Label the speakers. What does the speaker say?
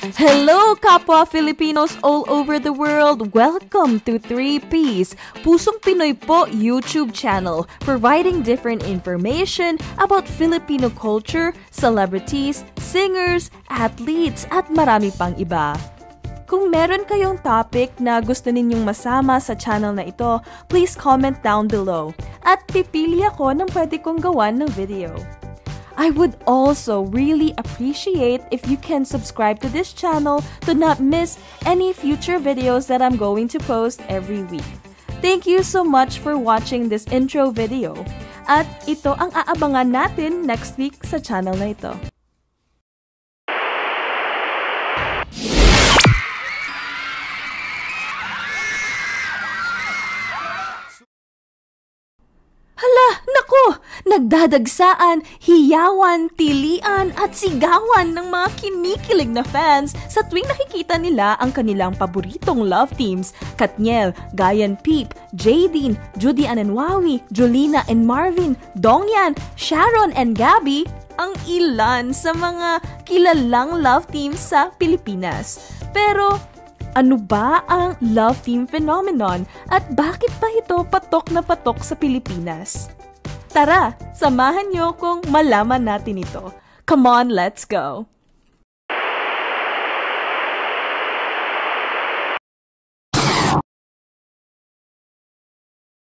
Speaker 1: Hello, kapwa Filipinos all over the world! Welcome to 3Ps, Pusong Pinoy po YouTube channel, providing different information about Filipino culture, celebrities, singers, athletes, at marami pang iba. Kung meron kayong topic na gusto ninyong masama sa channel na ito, please comment down below at pipili ako ng pwede kong gawan ng video. I would also really appreciate if you can subscribe to this channel to not miss any future videos that I'm going to post every week. Thank you so much for watching this intro video. At ito ang aabangan natin next week sa channel na ito. Hala, naku! Nagdadagsaan, hiyawan, tilian at sigawan ng mga kinikilig na fans sa tuwing nakikita nila ang kanilang paboritong love teams, Katniel, Guy and Peep, Jadine, Judy and Wawi, Jolina and Marvin, Dongyan, Sharon and Gabby, ang ilan sa mga kilalang love teams sa Pilipinas. Pero ano ba ang love team phenomenon at bakit ba ito patok na patok sa Pilipinas? Tara, samahan niyo kung malaman natin ito. Come on, let's go!